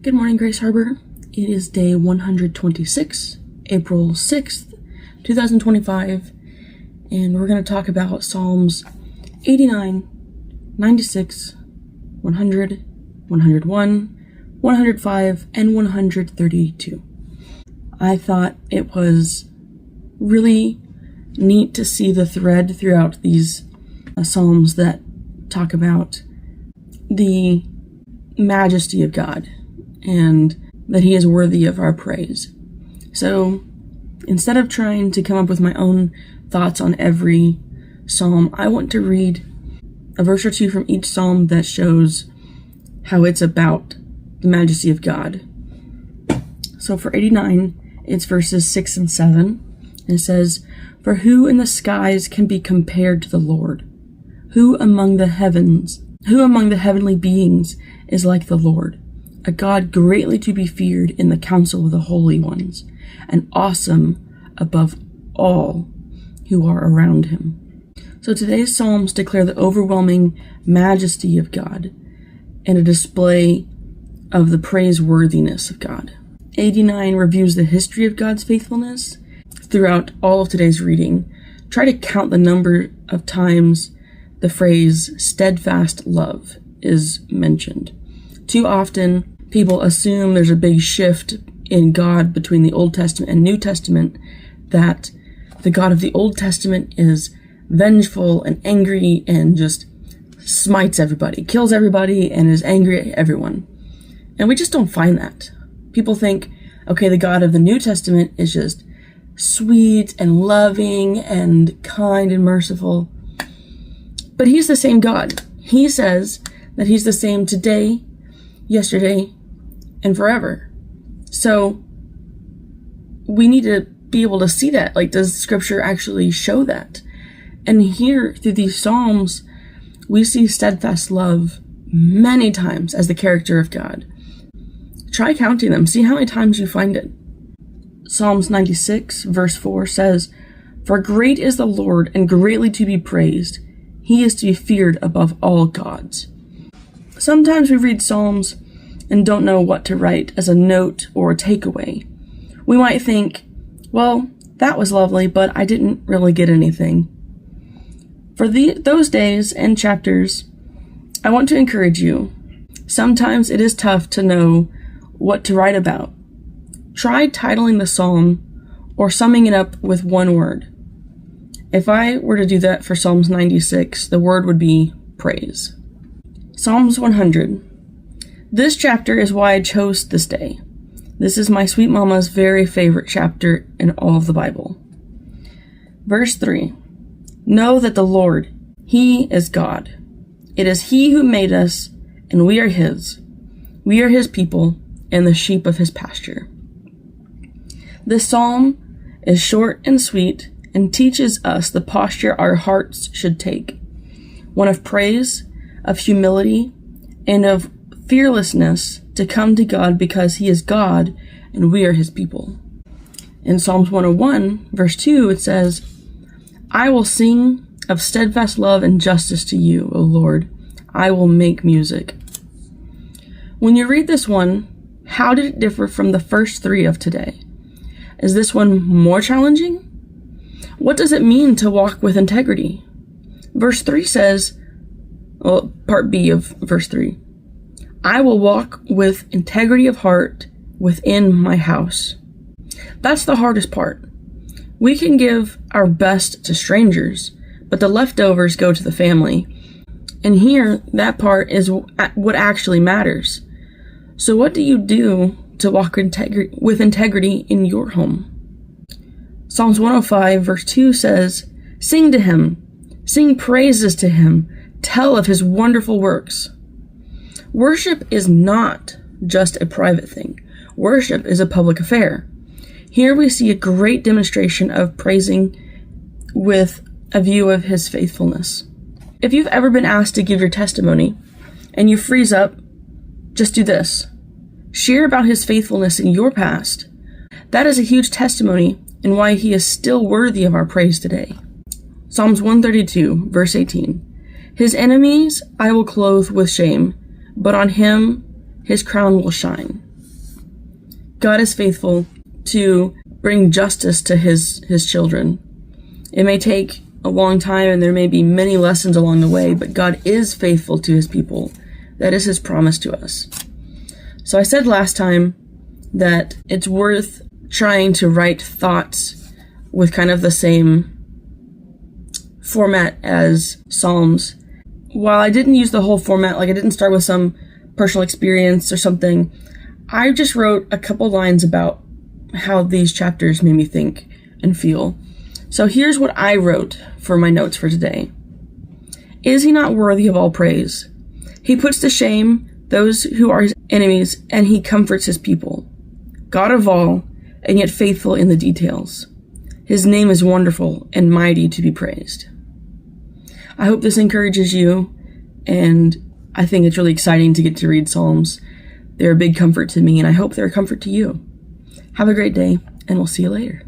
Good morning, Grace Harbor. It is day 126, April 6th, 2025, and we're going to talk about Psalms 89, 96, 100, 101, 105, and 132. I thought it was really neat to see the thread throughout these Psalms that talk about the majesty of God and that he is worthy of our praise. So instead of trying to come up with my own thoughts on every psalm, I want to read a verse or two from each psalm that shows how it's about the majesty of God. So for 89, it's verses 6 and 7. And it says, "For who in the skies can be compared to the Lord? Who among the heavenly beings is like the Lord? A God greatly to be feared in the council of the holy ones, and awesome above all who are around him." So today's Psalms declare the overwhelming majesty of God and a display of the praiseworthiness of God. 89 reviews the history of God's faithfulness. Throughout all of today's reading, try to count the number of times the phrase steadfast love is mentioned. Too often, people assume there's a big shift in God between the Old Testament and New Testament, that the God of the Old Testament is vengeful and angry and just smites everybody, kills everybody, and is angry at everyone. And we just don't find that. People think, okay, the God of the New Testament is just sweet and loving and kind and merciful. But he's the same God. He says that he's the same today, yesterday, and forever. So we need to be able to see that. Like, does Scripture actually show that? And here, through these Psalms, we see steadfast love many times as the character of God. Try counting them. See how many times you find it. Psalms 96, verse 4 says, "For great is the Lord and greatly to be praised. He is to be feared above all gods." Sometimes we read Psalms and don't know what to write as a note or a takeaway. We might think, well, that was lovely, but I didn't really get anything. For those days and chapters, I want to encourage you. Sometimes it is tough to know what to write about. Try titling the psalm or summing it up with one word. If I were to do that for Psalms 96, the word would be praise. Psalms 100. This chapter is why I chose this day. This is my sweet mama's very favorite chapter in all of the Bible. Verse 3. "Know that the Lord, he is God. It is he who made us, and we are his. We are his people, and the sheep of his pasture." This psalm is short and sweet and teaches us the posture our hearts should take. One of praise, of humility, and of fearlessness to come to God because he is God and we are his people. In Psalms 101, verse 2, it says, "I will sing of steadfast love and justice to you, O Lord. I will make music." When you read this one, how did it differ from the first three of today? Is this one more challenging? What does it mean to walk with integrity? Verse 3 says, well, part B of verse 3, "I will walk with integrity of heart within my house." That's the hardest part. We can give our best to strangers, but the leftovers go to the family. And here, that part is what actually matters. So what do you do to walk with integrity in your home? Psalms 105 verse 2 says, "Sing to him, sing praises to him, tell of his wonderful works." Worship is not just a private thing. Worship is a public affair. Here we see a great demonstration of praising with a view of his faithfulness. If you've ever been asked to give your testimony and you freeze up, just do this. Share about his faithfulness in your past. That is a huge testimony and why he is still worthy of our praise today. Psalms 132, verse 18. "His enemies I will clothe with shame, but on him his crown will shine." God is faithful to bring justice to his children. It may take a long time and there may be many lessons along the way, but God is faithful to his people. That is his promise to us. So I said last time that it's worth trying to write thoughts with kind of the same format as Psalms. While I didn't use the whole format, like I didn't start with some personal experience or something, I just wrote a couple lines about how these chapters made me think and feel. So here's what I wrote for my notes for today. Is he not worthy of all praise? He puts to shame those who are his enemies, and he comforts his people. God of all, and yet faithful in the details. His name is wonderful and mighty to be praised. I hope this encourages you, and I think it's really exciting to get to read Psalms. They're a big comfort to me, and I hope they're a comfort to you. Have a great day, and we'll see you later.